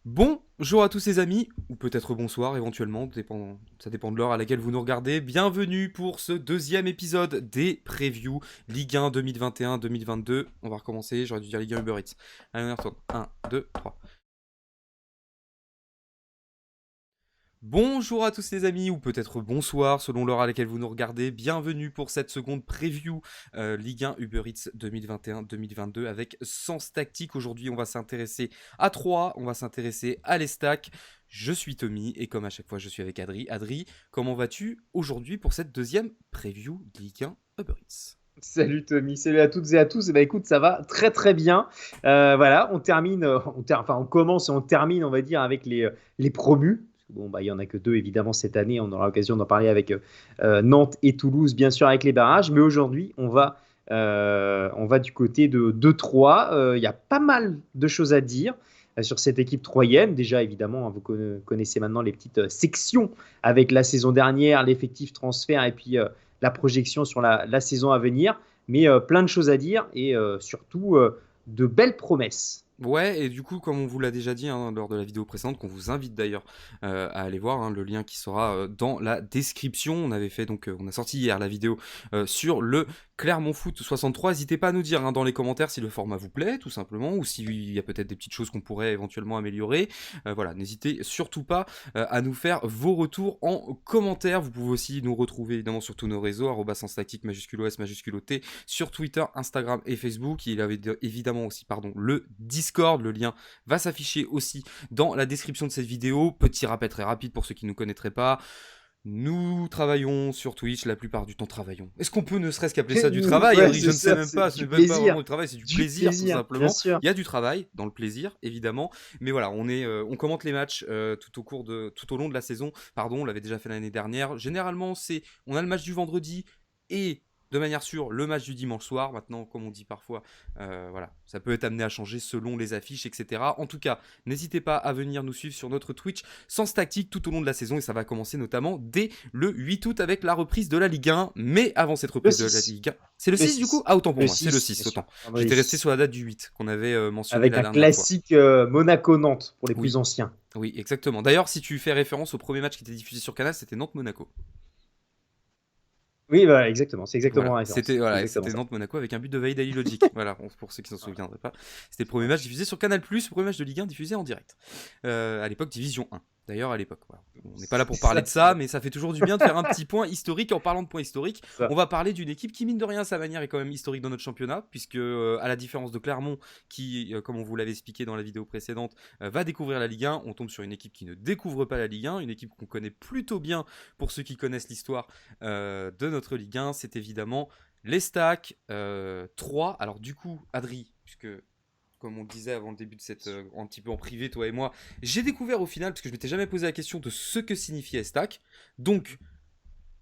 Bonjour à tous les amis, ou peut-être bonsoir éventuellement, ça dépend de l'heure à laquelle vous nous regardez. Bienvenue pour ce deuxième épisode des previews Ligue 1 2021-2022. On va recommencer, j'aurais dû dire Ligue 1 Uber Eats. Allez, on retourne. 1, 2, 3. Bonjour à tous les amis, ou peut-être bonsoir selon l'heure à laquelle vous nous regardez. Bienvenue pour cette seconde preview Ligue 1 Uber Eats 2021-2022 avec Sens Tactique. Aujourd'hui, on va s'intéresser à 3, on va s'intéresser à les stacks. Je suis Tommy et comme à chaque fois, je suis avec Adri. Adri, comment vas-tu aujourd'hui pour cette deuxième preview Ligue 1 Uber Eats? Salut Tommy, salut à toutes et à tous. Écoute, ça va très très bien. Voilà, on termine, on commence et on termine, on va dire, avec les promus. Bon, il y en a que deux évidemment cette année. On aura l'occasion d'en parler avec Nantes et Toulouse, bien sûr, avec les barrages. Mais aujourd'hui, on va du côté de 2-3. Il y a pas mal de choses à dire sur cette équipe troyenne. Déjà, évidemment, hein, vous connaissez maintenant les petites sections avec la saison dernière, l'effectif transfert et puis la projection sur la saison à venir. Mais plein de choses à dire et surtout de belles promesses. Ouais, et du coup, comme on vous l'a déjà dit hein, lors de la vidéo précédente, qu'on vous invite d'ailleurs à aller voir, hein, le lien qui sera dans la description. On avait fait donc, on a sorti hier la vidéo sur le Clermont Foot 63. N'hésitez pas à nous dire hein, dans les commentaires si le format vous plaît, tout simplement, ou s'il y a peut-être des petites choses qu'on pourrait éventuellement améliorer. Voilà, n'hésitez surtout pas à nous faire vos retours en commentaire. Vous pouvez aussi nous retrouver évidemment sur tous nos réseaux, @senstactique majuscule OS majuscule OT, sur Twitter, Instagram et Facebook. Il y avait évidemment aussi le Discord, le lien va s'afficher aussi dans la description de cette vidéo. Petit rappel très rapide pour ceux qui ne nous connaîtraient pas. Nous travaillons sur Twitch, la plupart du temps travaillons. Est-ce qu'on peut ne serait-ce qu'appeler ça du travail, Ouais, Adri? Je c'est ne sais ça, même c'est pas, ce du n'est même pas vraiment plaisir. du travail, c'est du Du plaisir tout plaisir, bien simplement. sûr. Il y a du travail dans le plaisir, évidemment, mais voilà, on commente les matchs tout au long de la saison. Pardon, on l'avait déjà fait l'année dernière. Généralement, on a le match du vendredi et de manière sûre le match du dimanche soir. Maintenant, comme on dit parfois, voilà, ça peut être amené à changer selon les affiches, etc. En tout cas, n'hésitez pas à venir nous suivre sur notre Twitch Sens Tactique tout au long de la saison et ça va commencer notamment dès le 8 août avec la reprise de la Ligue 1. Mais avant cette Le reprise de la 6. Ligue 1, c'est le Le 6 du coup? 6. Ah, autant pour Le moi, c'est le 6, bien 6, sûr. autant. J'étais Vendredi resté 6. sur la date du 8 qu'on avait mentionné Avec la un dernière fois. classique Monaco-Nantes pour les plus Oui, anciens. oui, exactement. D'ailleurs, si tu fais référence au premier match qui était diffusé sur Canal, c'était Nantes-Monaco. Oui, voilà, exactement. C'est exactement Voilà, la référence. C'est exactement c'était ça. Nantes-Monaco avec un but de Vaïd Logic. Voilà, pour ceux qui s'en souviendraient pas. C'était le premier match diffusé sur Canal+, le premier match de Ligue 1 diffusé en direct. À l'époque, Division 1. D'ailleurs, à l'époque, voilà. On n'est pas là C'est pour parler ça, de c'est ça, ça. mais ça fait toujours du bien de faire un petit point historique. En parlant de point historique, Ça. on va parler d'une équipe qui, mine de rien, à sa manière, est quand même historique dans notre championnat, puisque, à la différence de Clermont, qui, comme on vous l'avait expliqué dans la vidéo précédente, va découvrir la Ligue 1, on tombe sur une équipe qui ne découvre pas la Ligue 1, une équipe qu'on connaît plutôt bien pour ceux qui connaissent l'histoire de notre Ligue 1. C'est évidemment les stacks, 3. Alors du coup, Adri, puisque comme on le disait avant le début de cette, un petit peu en privé, toi et moi, j'ai découvert au final, parce que je m'étais jamais posé la question de ce que signifiait stack. Donc,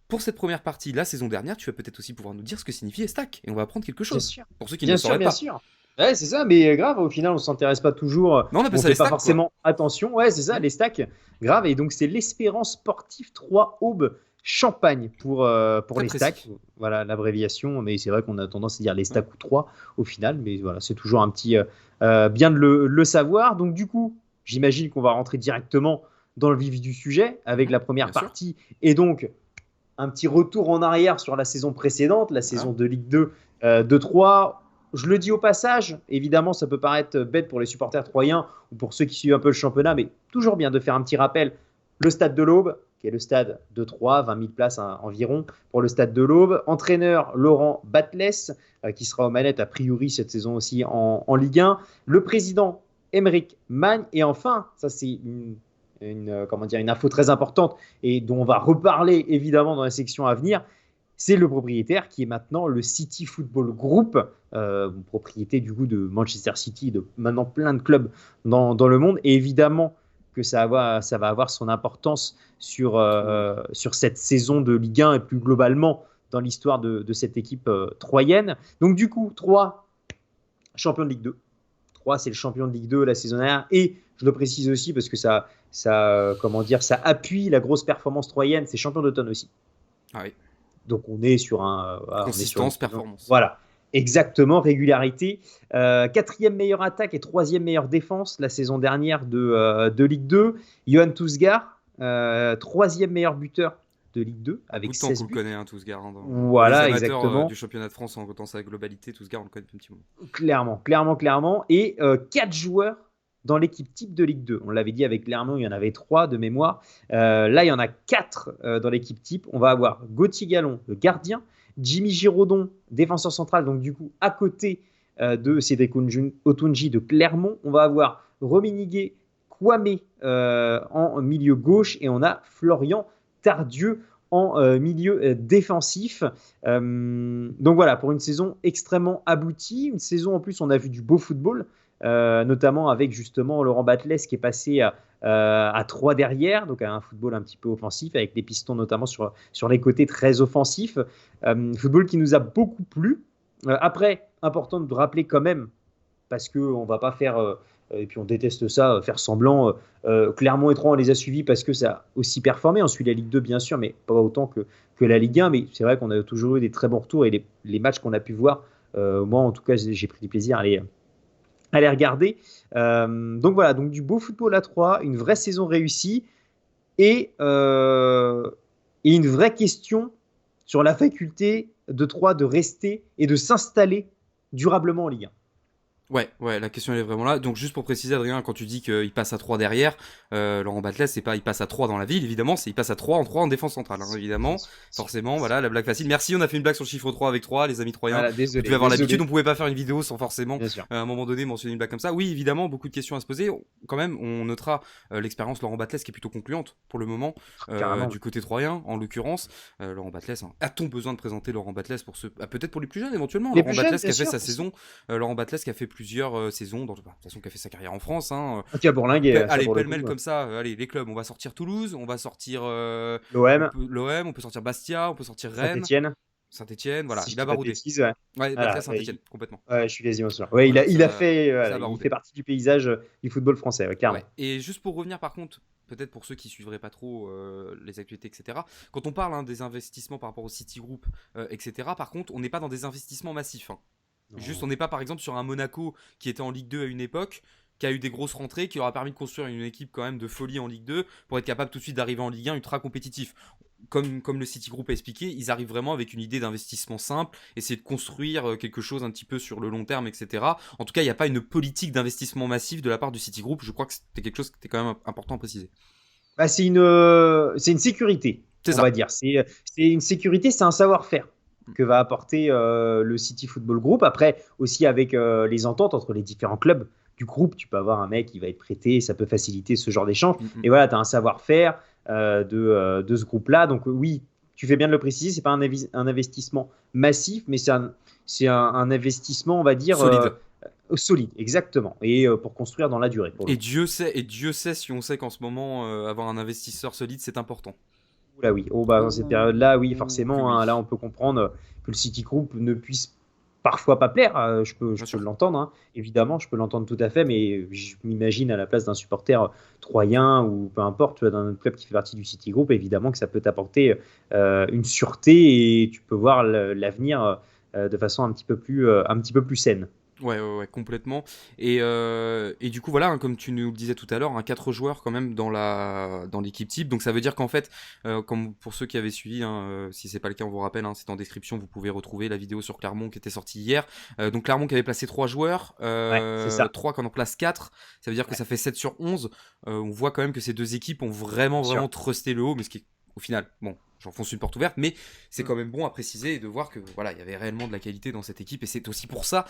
pour cette première partie, la saison dernière, tu vas peut-être aussi pouvoir nous dire ce que signifiait stack. Et on va apprendre quelque Bien chose, sûr. pour ceux qui ne Bien le sûr, sauraient bien pas. sûr. Ouais, c'est ça, mais grave, au final, on s'intéresse pas toujours, Non, on appelle on ça les fait pas stacks, quoi. forcément attention. Ouais, c'est ça, Ouais, les stacks, grave. Et donc, c'est l'Espérance Sportive 3 Aube Champagne pour très les stacks. précis. Voilà l'abréviation, mais c'est vrai qu'on a tendance à dire les Ouais, stacks ou 3 au final, mais voilà, c'est toujours un petit bien de le savoir. Donc, du coup, j'imagine qu'on va rentrer directement dans le vif du sujet avec la première bien sûr. partie et donc un petit retour en arrière sur la saison précédente, la Voilà. saison de Ligue 2 de 3. Je le dis au passage, évidemment, ça peut paraître bête pour les supporters troyens ou pour ceux qui suivent un peu le championnat, mais toujours bien de faire un petit rappel. Le stade de l'Aube, qui est le stade de Troyes, 20 000 places hein, environ pour le stade de l'Aube. Entraîneur Laurent Batles, qui sera aux manettes a priori cette saison aussi en Ligue 1. Le président Émeric Magne. Et enfin, ça c'est une info très importante et dont on va reparler évidemment dans la section à venir, c'est le propriétaire qui est maintenant le City Football Group, propriété du coup de Manchester City, de maintenant plein de clubs dans le monde. Et évidemment que ça va avoir son importance Oh oui. sur cette saison de Ligue 1 et plus globalement dans l'histoire de cette équipe troyenne. Donc du coup, 3 champions de Ligue 2. 3, c'est le champion de Ligue 2 la saison dernière. Et je le précise aussi parce que ça appuie la grosse performance troyenne. C'est champion d'automne aussi. Ah oui. Donc on est sur une Consistance, saison. performance. Voilà. Exactement, régularité. Quatrième meilleure attaque et troisième meilleure défense la saison dernière de Ligue 2. Johan Tousgar, troisième meilleur buteur de Ligue 2 Un bout avec de temps 16 qu'on le buts. connaît, hein, Tousgar. Hein, pour les Voilà, amateurs du exactement. championnat de France dans sa globalité, Tousgar, on le connaît depuis un petit moment. Clairement, clairement, clairement. Et 4 joueurs dans l'équipe type de Ligue 2. On l'avait dit avec Clermont, il y en avait 3 de mémoire. Là, il y en a 4 dans l'équipe type. On va avoir Gauthier Gallon, le gardien, Jimmy Giraudon, défenseur central, donc du coup à côté de Cédric Otunji de Clermont. On va avoir Rominiguet Kwame en milieu gauche et on a Florian Tardieu en milieu défensif. Donc voilà, pour une saison extrêmement aboutie, une saison en plus on a vu du beau football, notamment avec justement Laurent Batles qui est passé à 3 derrière, donc à un football un petit peu offensif, avec les pistons notamment sur les côtés très offensifs. Football qui nous a beaucoup plu. Après, important de rappeler quand même, parce qu'on ne va pas faire, et puis on déteste ça, faire semblant. Clermont et Troyes, on les a suivis parce que ça a aussi performé. On suit la Ligue 2, bien sûr, mais pas autant que la Ligue 1. Mais c'est vrai qu'on a toujours eu des très bons retours et les matchs qu'on a pu voir, moi en tout cas, j'ai pris du plaisir à les regarder. Donc voilà, donc du beau football à Troyes, une vraie saison réussie et une vraie question sur la faculté de Troyes de rester et de s'installer durablement en Ligue 1. Ouais, la question elle est vraiment là. Donc juste pour préciser, Adrien, quand tu dis qu'il passe à 3 derrière, Laurent Batles, c'est pas il passe à 3 dans la ville, évidemment, c'est il passe à 3 en défense centrale, hein, évidemment. Forcément, voilà, la blague facile. Merci, on a fait une blague sur le chiffre 3 avec 3, les amis troyens. Voilà, Vous désolé. devez avoir l'habitude, on pouvait pas faire une vidéo sans forcément, Bien sûr. à un moment donné, mentionner une blague comme ça. Oui, évidemment, beaucoup de questions à se poser. Quand même, on notera l'expérience Laurent Batles qui est plutôt concluante pour le moment, Carrément. du côté troyen, en l'occurrence. Laurent Batles, hein. A-t-on besoin de présenter Laurent Batles pour ceux, peut-être pour les plus jeunes éventuellement, Les Laurent plus Batles jeunes, qui a bien fait sûr. sa saison, Laurent Batles qui a fait plusieurs saisons de toute façon qui a fait sa carrière en France, hein. Qui a bourlingué, ça Allez, pour le coup. pêle-mêle comme ça, allez, les clubs, on va sortir Toulouse, on va sortir L'OM, l'OM, on peut sortir Bastia, on peut sortir Rennes, Saint-Etienne, Saint-Etienne, voilà, si je il a dis pas de baroudé. bêtises. Ouais. Ouais, Battle Voilà, Saint-Etienne, complètement. je suis quasiment sûr. Ouais, Voilà, ça a il baroudé. fait partie du paysage du football français, ouais, clairement. Ouais, et juste pour revenir par contre, peut-être pour ceux qui suivraient pas trop les actualités, etc., quand on parle, hein, des investissements par rapport au City Group, etc., par contre, on n'est pas dans des investissements massifs, hein. Juste, on n'est pas par exemple sur un Monaco qui était en Ligue 2 à une époque, qui a eu des grosses rentrées, qui leur a permis de construire une équipe quand même de folie en Ligue 2 pour être capable tout de suite d'arriver en Ligue 1 ultra compétitif. Comme le City Group a expliqué, ils arrivent vraiment avec une idée d'investissement simple, essayer de construire quelque chose un petit peu sur le long terme, etc. En tout cas, il n'y a pas une politique d'investissement massif de la part du City Group. Je crois que c'était quelque chose qui était quand même important à préciser. Bah, c'est une sécurité, C'est on ça. va dire. C'est une sécurité, c'est un savoir-faire que va apporter le City Football Group. Après, aussi avec les ententes entre les différents clubs du groupe, tu peux avoir un mec qui va être prêté, ça peut faciliter ce genre d'échange. Et voilà, tu as un savoir-faire de ce groupe-là. Donc oui, tu fais bien de le préciser, c'est pas un investissement massif, mais c'est un investissement, on va dire, Solide. solide, exactement. Et pour construire dans la durée. Pour le Et coup. Dieu sait si on sait qu'en ce moment, avoir un investisseur solide, c'est important. Là oui, dans cette période-là, oui, Que forcément, oui. hein, là on peut comprendre que le City Group ne puisse parfois pas plaire. Je peux Bien sûr. l'entendre, hein. Évidemment, je peux l'entendre tout à fait, mais je m'imagine à la place d'un supporter troyen ou peu importe, tu vois, d'un autre club qui fait partie du City Group, évidemment que ça peut t'apporter une sûreté et tu peux voir l'avenir de façon un petit peu plus saine. Ouais, complètement. Et du coup, voilà, hein, comme tu nous le disais tout à l'heure, 4 joueurs quand même dans l'équipe type. Donc ça veut dire qu'en fait, comme pour ceux qui avaient suivi, hein, si c'est pas le cas, on vous rappelle, hein, c'est en description, vous pouvez retrouver la vidéo sur Clermont qui était sortie hier. Donc Clermont qui avait placé 3 joueurs, Ouais, c'est ça. 3 qui en place 4. Ça veut dire que Ouais, ça fait 7 sur 11. On voit quand même que ces deux équipes ont bien sûr. vraiment trusté le haut, mais ce qui est au final, bon, j'enfonce une porte ouverte, mais c'est quand même bon à préciser et de voir que voilà, il y avait réellement de la qualité dans cette équipe et c'est aussi pour ça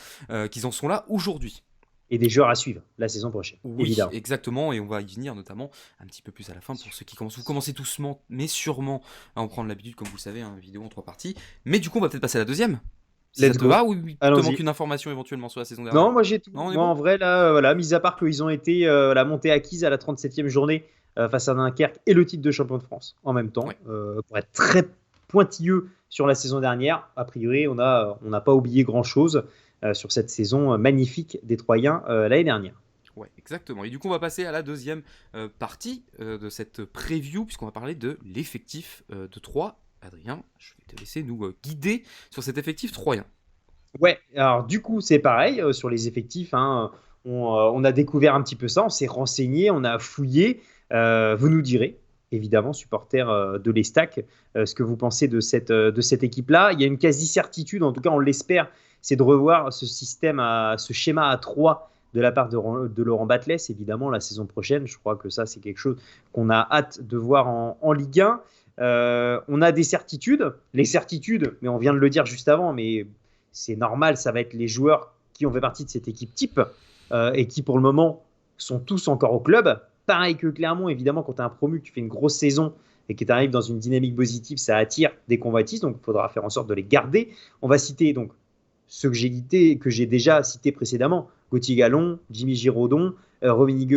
qu'ils en sont là aujourd'hui. Et des joueurs à suivre la saison prochaine, Oui, évidemment. exactement, et on va y venir notamment un petit peu plus à la fin pour ceux qui commencent. Vous commencez doucement, mais sûrement à en prendre l'habitude, comme vous le savez, une vidéo en 3 parties. Mais du coup, on va peut-être passer à la deuxième. Si ça Let's te go. va, ou il te manque Allons-y. une information éventuellement sur la saison Non, dernière? moi j'ai tout. Non, on est Moi bon? en vrai, là, voilà, mis à part qu'ils ont été la montée acquise à la 37e journée face à Dunkerque et le titre de champion de France en même temps. Ouais. Pour être très pointilleux sur la saison dernière, a priori, on n'a pas oublié grand-chose sur cette saison magnifique des Troyens l'année dernière. Ouais, exactement. Et du coup, on va passer à la deuxième partie de cette preview, puisqu'on va parler de l'effectif de Troyes. Adrien, je vais te laisser nous guider sur cet effectif troyen. Ouais, alors du coup, c'est pareil sur les effectifs, hein, on a découvert un petit peu ça, on s'est renseigné, on a fouillé. Vous nous direz, évidemment, supporters de l'Estac, ce que vous pensez de cette équipe-là. Il y a une quasi-certitude, en tout cas, on l'espère, c'est de revoir ce schéma à 3 de la part de Laurent Batles, évidemment, la saison prochaine. Je crois que ça, c'est quelque chose qu'on a hâte de voir en Ligue 1. On a des certitudes, les certitudes, mais on vient de le dire juste avant, mais c'est normal, ça va être les joueurs qui ont fait partie de cette équipe type et qui pour le moment sont tous encore au club. Pareil que Clermont, évidemment, quand tu es un promu, que tu fais une grosse saison et que tu arrives dans une dynamique positive, ça attire des convoitises, donc il faudra faire en sorte de les garder. On va citer donc ceux que j'ai déjà cités précédemment, Gauthier Gallon, Jimmy Giraudon, Rominigue,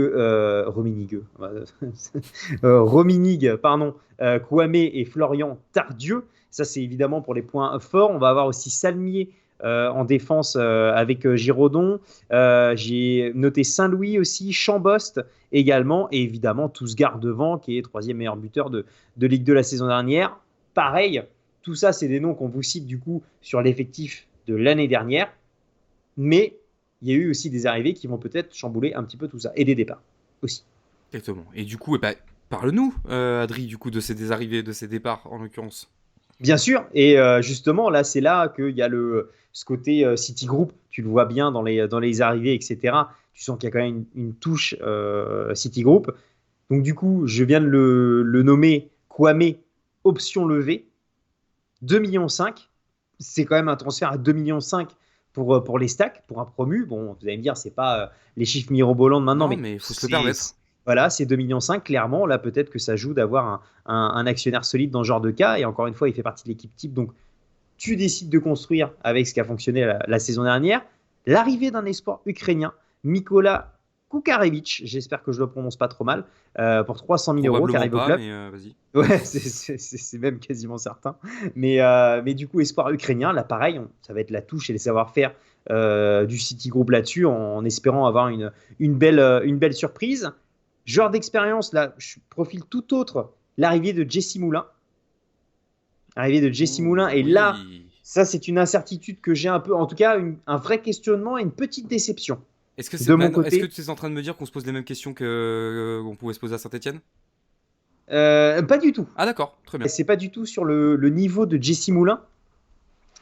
pardon, Kouame et Florian Tardieu. Ça, c'est évidemment pour les points forts. On va avoir aussi Salmier en défense avec Giraudon. J'ai noté Saint-Louis aussi, Chambost également, et évidemment Tousgar devant, qui est troisième meilleur buteur de Ligue 2 la saison dernière. Pareil, tout ça, c'est des noms qu'on vous cite du coup sur l'effectif de l'année dernière, mais il y a eu aussi des arrivées qui vont peut-être chambouler un petit peu tout ça, et des départs aussi. Exactement. Et du coup, parle-nous, Adri, du coup, de ces arrivées, de ces départs, en l'occurrence. Bien sûr, et justement, là, c'est là qu'il y a ce côté City Group, tu le vois bien dans les arrivées, etc. Tu sens qu'il y a quand même une touche City Group. Donc, du coup, je viens de le nommer Kwame, option levée, 2,5 millions. C'est quand même un transfert à 2,5 millions pour les stacks, pour un promu. Bon, vous allez me dire, c'est pas les chiffres mirobolants de maintenant, Non, mais mais il faut se le permettre. voilà, c'est 2,5 millions. Clairement, là, peut-être que ça joue d'avoir un actionnaire solide dans ce genre de cas. Et encore une fois, il fait partie de l'équipe type. Donc, tu décides de construire avec ce qui a fonctionné la saison dernière. L'arrivée d'un espoir ukrainien, Mikola Kukarevich, j'espère que je le prononce pas trop mal, pour 300 000 euros qui Probablement arrive au pas, club. mais vas-y. Ouais, c'est même quasiment certain. Mais du coup, espoir ukrainien, là pareil, ça va être la touche et les savoir-faire du City Group là-dessus, en espérant avoir une belle surprise. Genre d'expérience, là, je profile tout autre. L'arrivée de Jesse Moulin. L'arrivée de Jesse Moulin. Ouh, Et là, oui. ça, c'est une incertitude que j'ai un peu, en tout cas, un vrai questionnement et une petite déception. Est-ce que De mon est-ce que côté, tu es en train de me dire qu'on se pose les mêmes questions que qu'on pouvait se poser à Saint-Etienne? pas du tout. Ah d'accord, très bien. C'est pas du tout sur le niveau de Jesse Moulin,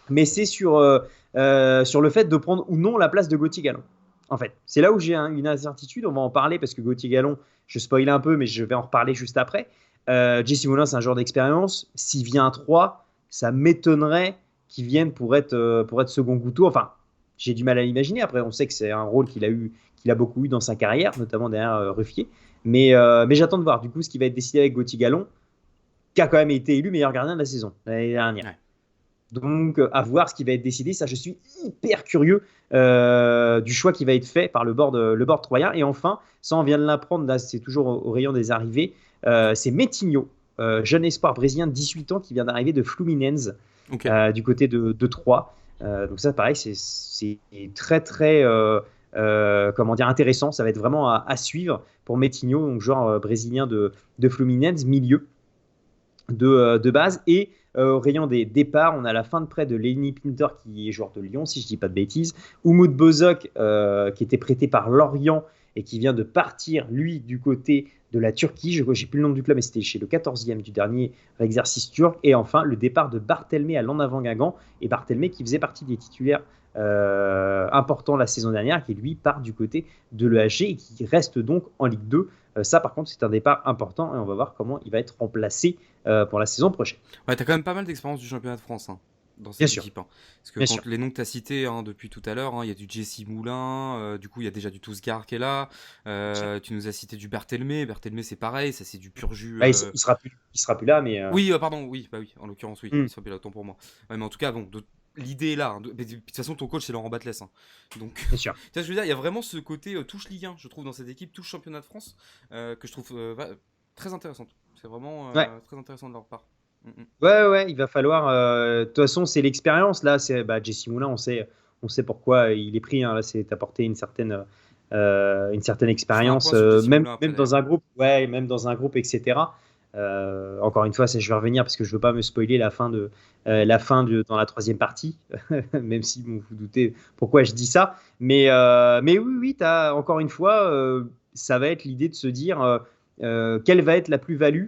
mais c'est sur le fait de prendre ou non la place de Gauthier Gallon. En fait, c'est là où j'ai une incertitude. On va en parler parce que Gauthier Gallon, je spoil un peu, mais je vais en reparler juste après. Jesse Moulin, c'est un joueur d'expérience. S'il vient à 3, ça m'étonnerait qu'il vienne pour être second couteau. Enfin, j'ai du mal à l'imaginer. Après, on sait que c'est un rôle qu'il a beaucoup eu dans sa carrière, notamment derrière Ruffier. Mais j'attends de voir du coup ce qui va être décidé avec Gauthier Gallon, qui a quand même été élu meilleur gardien de la saison l'année dernière. Ouais. Donc, à voir ce qui va être décidé. Ça, je suis hyper curieux du choix qui va être fait par le board troyen. Et enfin, ça, on vient de l'apprendre, là, c'est toujours au rayon des arrivées. C'est Metinho, jeune espoir brésilien de 18 ans qui vient d'arriver de Fluminense Ok. du côté de Troyes. Donc, ça, pareil, c'est très, très comment dire, intéressant. Ça va être vraiment à suivre pour Metinho, donc joueur brésilien de Fluminense, milieu de base. Et au rayon des départs, on a la fin de prêt de Lenny Pinter, qui est joueur de Lyon, si je ne dis pas de bêtises. Umut Bozok, qui était prêté par Lorient et qui vient de partir, lui, du côté de la Turquie. Je n'ai plus le nom du club, mais c'était chez le 14e du dernier exercice turc. Et enfin, le départ de Barthelmé à l'En-Avant Guingamp. Et Barthelmé qui faisait partie des titulaires importants la saison dernière, qui lui part du côté de l'EHG et qui reste donc en Ligue 2. Ça, par contre, c'est un départ important et on va voir comment il va être remplacé pour la saison prochaine. Ouais, t'as quand même pas mal d'expérience du championnat de France, hein, dans Bien cette sûr, équipe, hein. Parce que bien sûr. quand les noms que t'as cités, hein, depuis tout à l'heure, hein, il y a du Jesse Moulin, du coup il y a déjà du Tousgar qui est là. Tu nous as cité du Berthelmé. Berthelmé c'est pareil, ça c'est du pur jus. Bah, il sera plus là, mais Oui, pardon, oui, bah oui, en l'occurrence oui, hmm, il soit là, autant pour moi. Ouais, mais en tout cas, bon, l'idée est là, hein, mais de toute façon ton coach c'est Laurent Batles, hein. Donc, bien sûr. tu vois, je veux dire, il y a vraiment ce côté touche Ligue 1, je trouve, dans cette équipe, touche championnat de France, que je trouve très intéressante. C'est vraiment Ouais. très intéressant de leur part. Mm, mm. Ouais, il va falloir. De toute façon, c'est l'expérience. Là, c'est Jesse Moulin, on sait pourquoi il est pris, hein. Là, c'est apporter une certaine Je ferai un expérience, point sur Jesse même, Moulin après même d'ailleurs. dans un groupe, ouais, même dans un groupe, etc. Encore une fois, ça, je vais revenir parce que je veux pas me spoiler dans la troisième partie, même si bon, vous doutez pourquoi je dis ça. Mais oui, oui, encore une fois, ça va être l'idée de se dire quelle va être la plus-value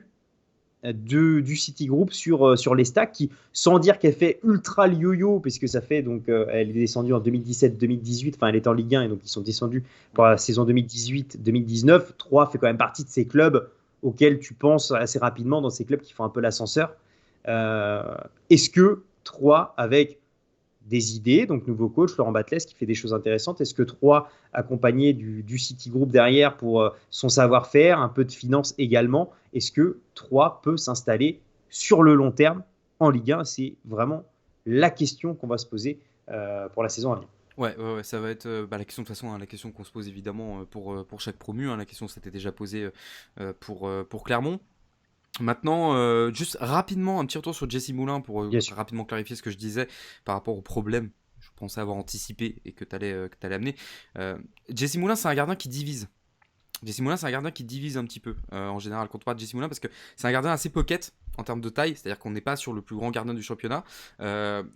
du Citigroup sur les stacks, qui, sans dire qu'elle fait ultra yo-yo, puisque ça fait donc elle est descendue en 2017-2018, enfin elle est en Ligue 1 et donc ils sont descendus pour la saison 2018-2019. 3 fait quand même partie de ces clubs auxquels tu penses assez rapidement, dans ces clubs qui font un peu l'ascenseur. Euh, Est-ce que 3 avec des idées, donc nouveau coach, Laurent Batles, qui fait des choses intéressantes. Est-ce que 3 accompagné du Citigroup derrière pour son savoir-faire, un peu de finance également, est-ce que 3 peut s'installer sur le long terme en Ligue 1? C'est vraiment la question qu'on va se poser pour la saison à venir. Ouais, ouais, ouais, ça va être la question de toute façon, hein, la question qu'on se pose évidemment pour chaque promu. Hein, la question s'était déjà posée pour Clermont. Maintenant, juste rapidement, un petit retour sur Jesse Moulin pour Bien sûr. rapidement clarifier ce que je disais par rapport au problème. Je pensais avoir anticipé et que tu allais amener. Jesse Moulin, c'est un gardien qui divise. Jesse Moulin, c'est un gardien qui divise un petit peu en général quand on parle de Jesse Moulin parce que c'est un gardien assez pocket en termes de taille, c'est-à-dire qu'on n'est pas sur le plus grand gardien du championnat.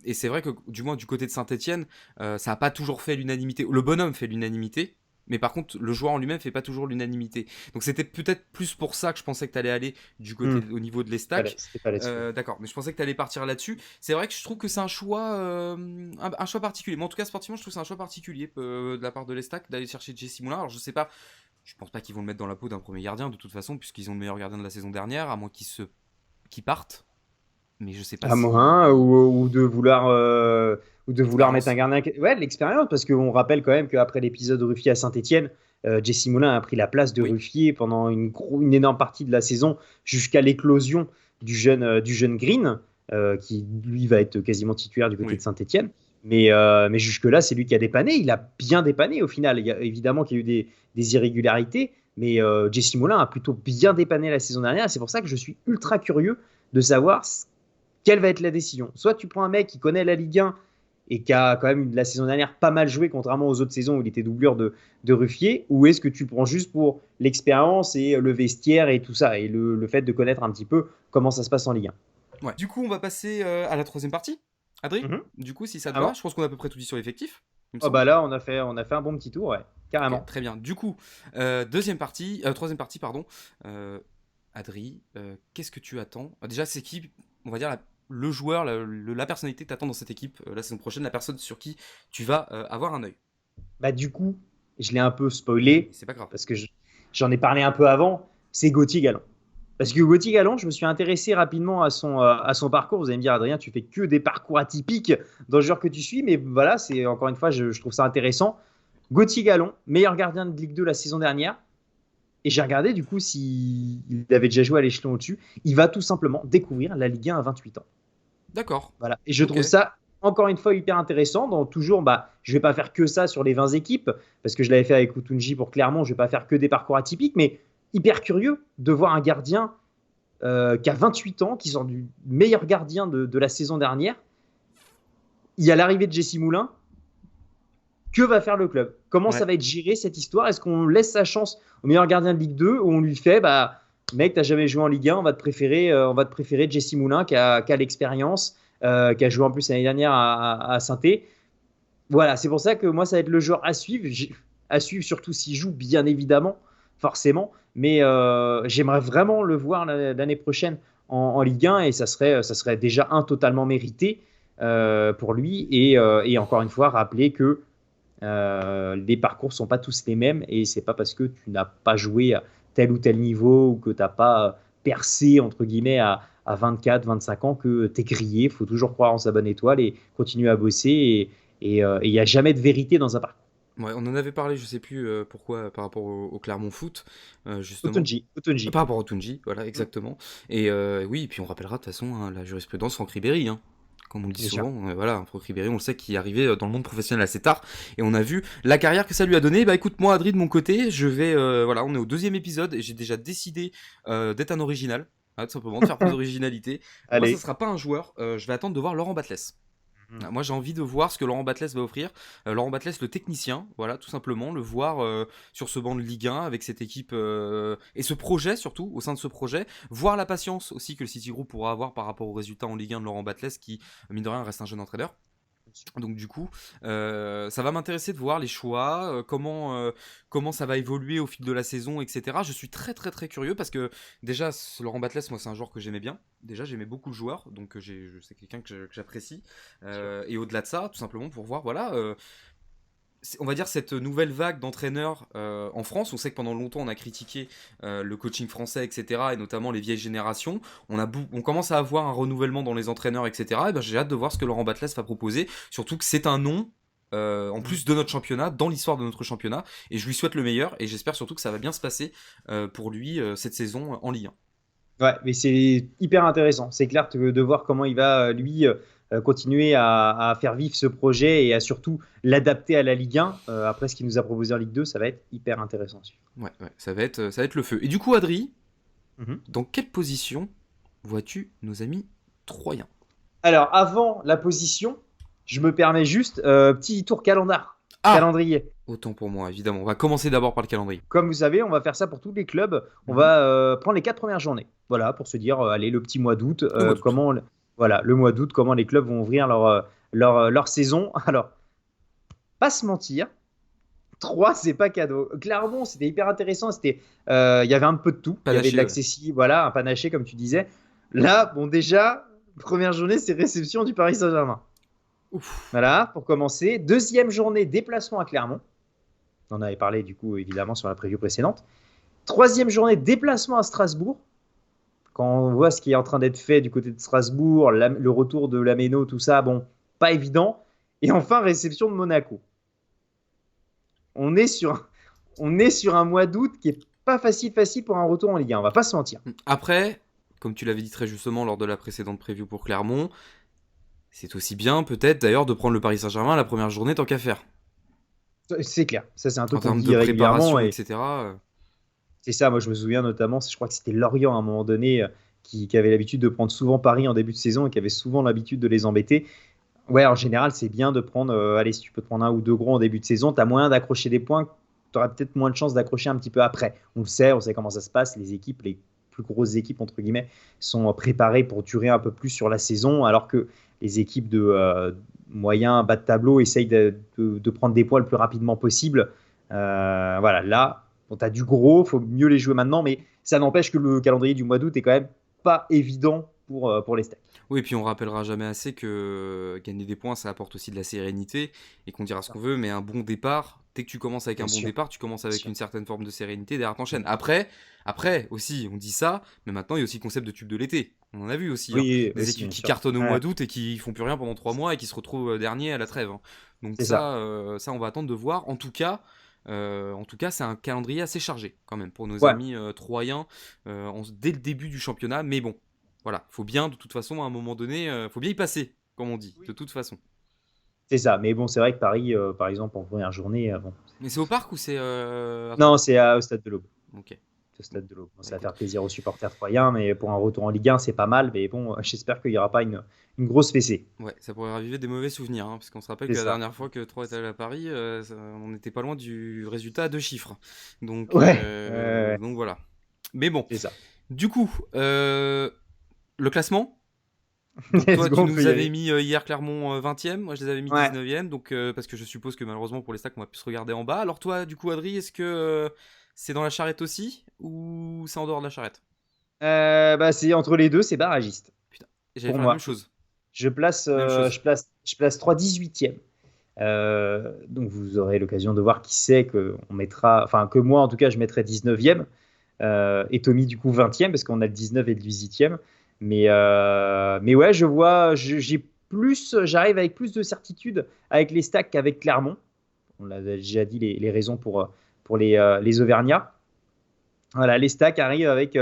Et c'est vrai que du moins du côté de Saint-Etienne, ça n'a pas toujours fait l'unanimité. Le bonhomme fait l'unanimité, mais par contre le joueur en lui-même fait pas toujours l'unanimité. Donc c'était peut-être plus pour ça que je pensais que tu allais aller du côté au niveau de l'Estac. C'était pas là-dessus. D'accord, mais je pensais que tu allais partir là-dessus. C'est vrai que je trouve que c'est un choix, un choix particulier. Mais en tout cas, sportivement, je trouve que c'est un choix particulier de la part de l'Estac d'aller chercher Jesse Moulin. Alors je sais pas. Je pense pas qu'ils vont le mettre dans la peau d'un premier gardien de toute façon, puisqu'ils ont le meilleur gardien de la saison dernière, à moins qu'ils partent. Mais je sais pas À si. moins, ou de vouloir mettre un Expérience. gardien. Ouais, de l'expérience, parce qu'on rappelle quand même qu'après l'épisode Ruffier à Saint-Etienne, Jesse Moulin a pris la place de Oui. Ruffier pendant une énorme partie de la saison, jusqu'à l'éclosion du jeune Green, qui lui va être quasiment titulaire du côté Oui. de Saint-Etienne. Mais jusque-là, c'est lui qui a dépanné. Il a bien dépanné au final. Il y a, évidemment qu'il y a eu des irrégularités, mais Jesse Moulin a plutôt bien dépanné la saison dernière. C'est pour ça que je suis ultra curieux de savoir quelle va être la décision. Soit tu prends un mec qui connaît la Ligue 1 et qui a quand même la saison dernière pas mal joué, contrairement aux autres saisons où il était doublure de Ruffier, ou est-ce que tu prends juste pour l'expérience et le vestiaire et tout ça, et le fait de connaître un petit peu comment ça se passe en Ligue 1. Ouais. Du coup, on va passer à la troisième partie. Adri, Mhm. du coup, si ça te va, Avant. je pense qu'on a à peu près tout dit sur l'effectif, il me Oh semble. bah là, on a fait un bon petit tour, ouais, Ok, carrément. très bien. Du coup, troisième partie, pardon. Euh, Adri, qu'est-ce que tu attends? Déjà, c'est qui, on va dire, le joueur, la personnalité que tu attends dans cette équipe la saison prochaine, la personne sur qui tu vas avoir un œil. Bah du coup, je l'ai un peu spoilé, C'est pas grave. parce que j'en ai parlé un peu avant, c'est Gauthier Galland. Parce que Gauthier Galland, je me suis intéressé rapidement à son parcours. Vous allez me dire, Adrien, tu fais que des parcours atypiques dans le genre que tu suis, mais voilà, c'est encore une fois, je trouve ça intéressant. Gauthier Galland, meilleur gardien de Ligue 2 la saison dernière. Et j'ai regardé du coup s'il avait déjà joué à l'échelon au-dessus. Il va tout simplement découvrir la Ligue 1 à 28 ans. D'accord. Voilà. Et je Ok. trouve ça encore une fois hyper intéressant. Donc toujours, je vais pas faire que ça sur les 20 équipes, parce que je l'avais fait avec Utunji pour Clermont, je vais pas faire que des parcours atypiques, mais hyper curieux de voir un gardien qui a 28 ans, qui sort du meilleur gardien de la saison dernière. Il y a l'arrivée de Jesse Moulin. Que va faire le club? Comment ça Ouais. va être géré cette histoire? Est-ce qu'on laisse sa chance au meilleur gardien de Ligue 2 ou on lui fait, mec, t'as jamais joué en Ligue 1, on va te préférer Jesse Moulin qui a l'expérience, qui a joué en plus l'année dernière à Saint-Étienne. Voilà, c'est pour ça que moi, ça va être le joueur à suivre. À suivre, surtout s'il joue, bien évidemment, forcément. Mais j'aimerais vraiment le voir l'année prochaine en Ligue 1 et ça serait déjà un totalement mérité pour lui. Et encore une fois, rappeler que les parcours sont pas tous les mêmes et c'est pas parce que tu n'as pas joué à tel ou tel niveau ou que tu n'as pas percé entre guillemets à 24, 25 ans que tu es grillé. Il faut toujours croire en sa bonne étoile et continuer à bosser. Et il n'y a jamais de vérité dans un parcours. Ouais, on en avait parlé, je sais plus pourquoi, par rapport au Clermont Foot, justement. Otonji, Otonji. Par rapport au Tunji, voilà, exactement. Et oui, et puis on rappellera de toute façon hein, la jurisprudence Franck Ribéry, hein. Comme on le dit Bien sûr. souvent, voilà, Franck Ribéry, on le sait qu'il est arrivé dans le monde professionnel assez tard, et on a vu la carrière que ça lui a donné. Bah écoute, moi, Adri, de mon côté, je vais, voilà, on est au deuxième épisode, et j'ai déjà décidé d'être un original, hein, tout simplement, de faire plus d'originalité. Moi, ça Allez. sera pas un joueur, je vais attendre de voir Laurent Batles. Moi, j'ai envie de voir ce que Laurent Batles va offrir. Laurent Batles, le technicien, voilà, tout simplement, le voir sur ce banc de Ligue 1 avec cette équipe et ce projet surtout, au sein de ce projet. Voir la patience aussi que le City Group pourra avoir par rapport aux résultats en Ligue 1 de Laurent Batles qui, mine de rien, reste un jeune entraîneur. Donc du coup, ça va m'intéresser de voir les choix, comment ça va évoluer au fil de la saison, etc. Je suis très très très curieux parce que déjà, Laurent Batles, moi c'est un joueur que j'aimais bien. Déjà, j'aimais beaucoup le joueur, donc c'est quelqu'un que j'apprécie. Et au-delà de ça, tout simplement pour voir, voilà, on va dire cette nouvelle vague d'entraîneurs en France. On sait que pendant longtemps on a critiqué le coaching français, etc. et notamment les vieilles générations. On commence à avoir un renouvellement dans les entraîneurs, etc. Et ben, j'ai hâte de voir ce que Laurent Batles va proposer. Surtout que c'est un nom. En plus de notre championnat, dans l'histoire de notre championnat, et je lui souhaite le meilleur, et j'espère surtout que ça va bien se passer pour lui cette saison en Ligue 1. Ouais, mais c'est hyper intéressant. C'est clair de voir comment il va, lui, continuer à faire vivre ce projet et à surtout l'adapter à la Ligue 1. Après ce qu'il nous a proposé en Ligue 2, ça va être hyper intéressant. Ouais, ça va être le feu. Et du coup, Adri, Mhm. dans quelle position vois-tu nos amis troyens? Alors, avant la position, je me permets juste petit tour Ah, calendrier. autant pour moi, évidemment. On va commencer d'abord par le calendrier. Comme vous savez, on va faire ça pour tous les clubs. On Mhm. va prendre les 4 premières journées. Voilà, pour se dire, allez, le petit mois d'août, Le mois d'août. voilà, le mois d'août, comment les clubs vont ouvrir leur saison. Alors, pas se mentir, 3, c'est pas cadeau. Clermont, c'était hyper intéressant. Il y avait un peu de tout. Il y avait de Panaché, ouais. l'accessible, voilà, un panaché, comme tu disais. Là, bon, déjà, première journée, c'est réception du Paris Saint-Germain. Ouf. Voilà, pour commencer. Deuxième journée, déplacement à Clermont. On en avait parlé, du coup, évidemment, sur la preview précédente. Troisième journée, déplacement à Strasbourg. Quand on voit ce qui est en train d'être fait du côté de Strasbourg, le retour de Lameno, tout ça, bon, pas évident. Et enfin, réception de Monaco. On est sur, on est sur un mois d'août qui est pas facile pour un retour en Ligue 1, on va pas se mentir. Après, comme tu l'avais dit très justement lors de la précédente preview pour Clermont, c'est aussi bien peut-être d'ailleurs de prendre le Paris Saint-Germain la première journée tant qu'à faire. C'est clair, ça c'est un En truc qu'on termes de dit régulièrement préparation, et etc. c'est ça, moi je me souviens notamment, je crois que c'était Lorient à un moment donné qui avait l'habitude de prendre souvent Paris en début de saison et qui avait souvent l'habitude de les embêter. Ouais, en général, c'est bien de prendre, allez, si tu peux te prendre un ou deux gros en début de saison, tu as moyen d'accrocher des points, tu auras peut-être moins de chances d'accrocher un petit peu après. On sait comment ça se passe, les équipes, les plus grosses équipes, entre guillemets, sont préparées pour durer un peu plus sur la saison, alors que les équipes de moyen, bas de tableau essayent de prendre des points le plus rapidement possible. Voilà, là, bon, tu as du gros, il faut mieux les jouer maintenant, mais ça n'empêche que le calendrier du mois d'août est quand même pas évident pour les Stacks. Oui, et puis on rappellera jamais assez que gagner des points, ça apporte aussi de la sérénité, et qu'on dira ce qu'on veut, mais un bon départ, dès que tu commences avec Bien un bon sûr, départ, tu commences bien avec sûr. une certaine forme de sérénité, derrière t'enchaînes. Après aussi, on dit ça, mais maintenant il y a aussi le concept de tube de l'été. On en a vu aussi, hein. Oui, Des aussi, équipes bien qui sûr. cartonnent au mois Ouais, d'août et qui font plus rien pendant 3 mois et qui se retrouvent derniers à la trêve, hein. Donc c'est ça. ça, on va attendre de voir. En tout cas, c'est un calendrier assez chargé quand même pour nos Ouais, amis troyens dès le début du championnat. Mais bon, voilà, faut bien de toute façon à un moment donné, faut bien y passer, comme on dit, de toute façon. c'est ça. Mais bon, c'est vrai que Paris, par exemple, en première journée, bon. Mais c'est au parc ou c'est à Non, Troyes? c'est au stade de l'Aube. Ok. C'est au Bon, stade de l'Aube. Bon, bah ça va écoute. faire plaisir aux supporters troyens, mais pour un retour en Ligue 1, c'est pas mal. Mais bon, j'espère qu'il n'y aura pas une grosse fessée. Ouais, ça pourrait raviver des mauvais souvenirs, hein, parce qu'on se rappelle C'est que la ça. dernière fois que Troyes est allé à Paris, on n'était pas loin du résultat à 2 chiffres. Donc, Ouais, donc voilà. Mais bon, c'est ça. du coup, le classement. Donc Let's toi, go, tu on peut nous y avais aller. mis hier Clermont 20e, moi je les avais mis Ouais. 19e, donc parce que je suppose que malheureusement pour les stacks on va plus se regarder en bas. Alors toi, du coup, Adri, est-ce que c'est dans la charrette aussi ou c'est en dehors de la charrette? Bah, c'est entre les deux, c'est barragiste. Putain, j'allais Pour faire la même moi. chose. Je place, Même euh, chose. je place, je place 3 18e. Donc vous aurez l'occasion de voir qui c'est que on mettra, enfin que moi en tout cas je mettrai 19e et Tommy du coup 20e parce qu'on a le 19 et le 18e. Mais ouais, je vois, j'arrive avec plus de certitude avec les stacks qu'avec Clermont. On l'a déjà dit les raisons pour les Auvergnats. Voilà, les stacks arrivent avec,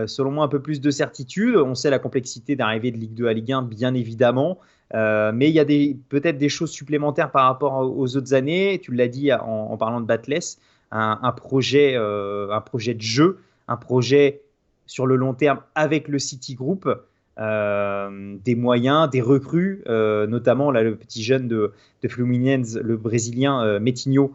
selon moi, un peu plus de certitude. On sait la complexité d'arriver de Ligue 2 à Ligue 1, bien évidemment. Mais il y a peut-être des choses supplémentaires par rapport aux autres années. Tu l'as dit en parlant de Batless, un projet de jeu, un projet sur le long terme avec le City Group. des moyens, des recrues, notamment là, le petit jeune de Fluminense, le Brésilien Metinho,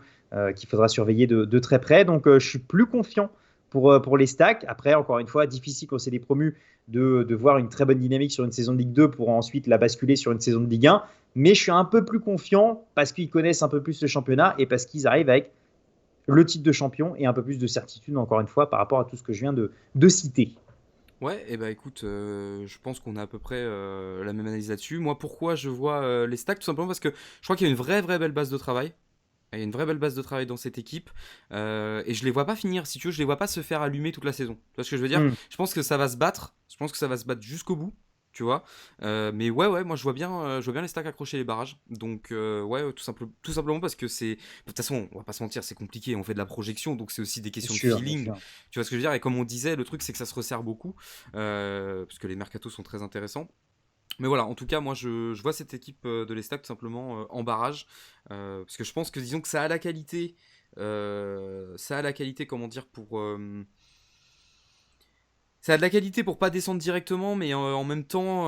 qu'il faudra surveiller de très près. Donc je suis plus confiant pour les stacks. Après, encore une fois, difficile quand c'est des promus de voir une très bonne dynamique sur une saison de Ligue 2 pour ensuite la basculer sur une saison de Ligue 1. Mais je suis un peu plus confiant parce qu'ils connaissent un peu plus le championnat et parce qu'ils arrivent avec le titre de champion et un peu plus de certitude, encore une fois, par rapport à tout ce que je viens de citer. Ouais, et bah écoute, je pense qu'on a à peu près la même analyse là-dessus. Moi, pourquoi je vois les stacks? Tout simplement parce que je crois qu'il y a une vraie belle base de travail. Il y a une vraie belle base de travail dans cette équipe. Et je les vois pas finir, si tu veux, je les vois pas se faire allumer toute la saison. Tu vois ce que je veux dire? Mm. Je pense que ça va se battre. Je pense que ça va se battre jusqu'au bout. Tu vois. Mais ouais, moi je vois bien les stacks accrocher les barrages. Donc ouais, tout simplement parce que c'est. De toute façon, on va pas se mentir, c'est compliqué. On fait de la projection, donc c'est aussi des Bien questions de sûr, bien feeling. sûr. Tu vois ce que je veux dire? Et comme on disait, le truc c'est que ça se resserre beaucoup. Parce que les mercatos sont très intéressants. Mais voilà, en tout cas, moi je vois cette équipe de l'Estac tout simplement en barrage. Parce que je pense que disons que ça a la qualité. Ça a la qualité, comment dire, pour. Ça a de la qualité pour pas descendre directement, mais en même temps,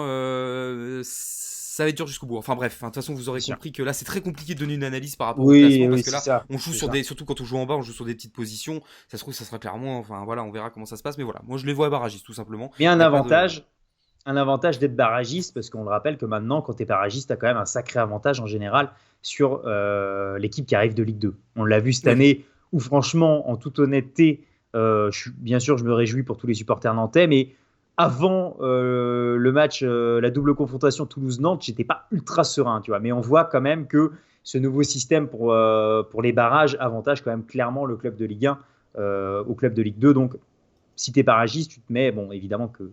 ça va être dur jusqu'au bout. Enfin bref, de toute façon, vous aurez Bien sûr. compris que là, c'est très compliqué de donner une analyse par rapport au Oui, classement, oui, parce que c'est là, ça. on joue C'est sur ça. des. Surtout quand on joue en bas, on joue sur des petites positions. Ça se trouve, ça sera clairement. Enfin voilà, on verra comment ça se passe. Mais voilà, moi je les vois à barragistes, tout simplement. Mais Il n'y a pas de. un avantage d'être barragiste, parce qu'on le rappelle que maintenant, quand tu es barragiste, tu as quand même un sacré avantage en général sur l'équipe qui arrive de Ligue 2. On l'a vu cette Oui, année, où franchement, en toute honnêteté, bien sûr, je me réjouis pour tous les supporters nantais, mais avant le match, la double confrontation Toulouse-Nantes, j'étais pas ultra serein, tu vois. Mais on voit quand même que ce nouveau système pour les barrages avantage quand même clairement le club de Ligue 1 au club de Ligue 2. Donc, si tu es barragiste, tu te mets, bon, évidemment que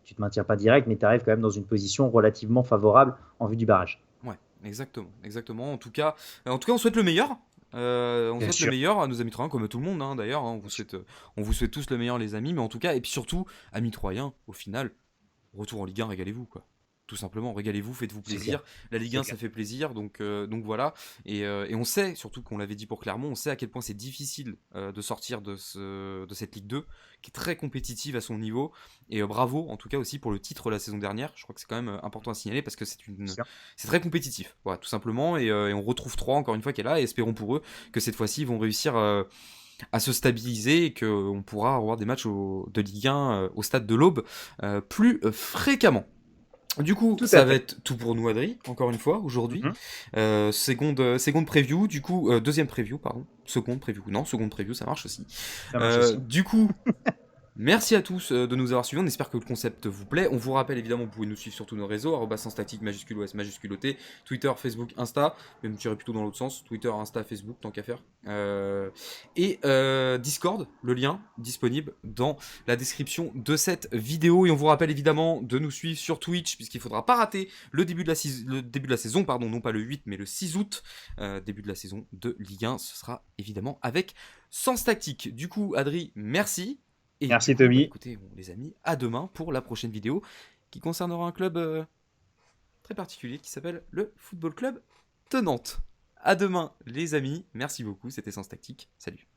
tu te maintiens pas direct, mais tu arrives quand même dans une position relativement favorable en vue du barrage. ouais, exactement. En tout cas, on souhaite le meilleur. On Bien souhaite le sûr. meilleur à nos amis troyens, comme tout le monde d'ailleurs. On vous souhaite tous le meilleur, les amis. Mais en tout cas, et puis surtout, amis troyens, au final, retour en Ligue 1, régalez-vous quoi. Tout simplement, régalez-vous, faites-vous C'est clair. plaisir. La Ligue C'est 1, ça clair. fait plaisir, donc voilà. Et on sait, surtout qu'on l'avait dit pour Clermont, on sait à quel point c'est difficile de sortir de cette Ligue 2, qui est très compétitive à son niveau. Et bravo, en tout cas aussi pour le titre la saison dernière. Je crois que c'est quand même important à signaler parce que c'est très compétitif, voilà, tout simplement. Et on retrouve 3 encore une fois qui est là. Et espérons pour eux que cette fois-ci ils vont réussir à se stabiliser et qu'on pourra avoir des matchs de Ligue 1 au stade de l'Aube plus fréquemment. Du coup, Tout à ça va fait. être tout pour nous, Adri, encore une fois, aujourd'hui. Mhm. Seconde preview, du coup, deuxième preview, pardon. Seconde preview, ça marche aussi. Ça marche aussi. Du coup, merci à tous de nous avoir suivis. On espère que le concept vous plaît. On vous rappelle évidemment, vous pouvez nous suivre sur tous nos réseaux, @senstactique majuscule OS majuscule OT, Twitter, Facebook, Insta, même tirer plutôt dans l'autre sens, Twitter, Insta, Facebook, tant qu'à faire. Et Discord, le lien disponible dans la description de cette vidéo. Et on vous rappelle évidemment de nous suivre sur Twitch, puisqu'il ne faudra pas rater le début de la saison, pardon, non pas le 8, mais le 6 août, début de la saison de Ligue 1. Ce sera évidemment avec Sens Tactique. Du coup, Adri, merci. Et du Merci coup, bah Tommy. écoutez, les amis, à demain pour la prochaine vidéo qui concernera un club très particulier qui s'appelle le Football Club de Nantes. À demain, les amis. Merci beaucoup. C'était Sens Tactique. Salut.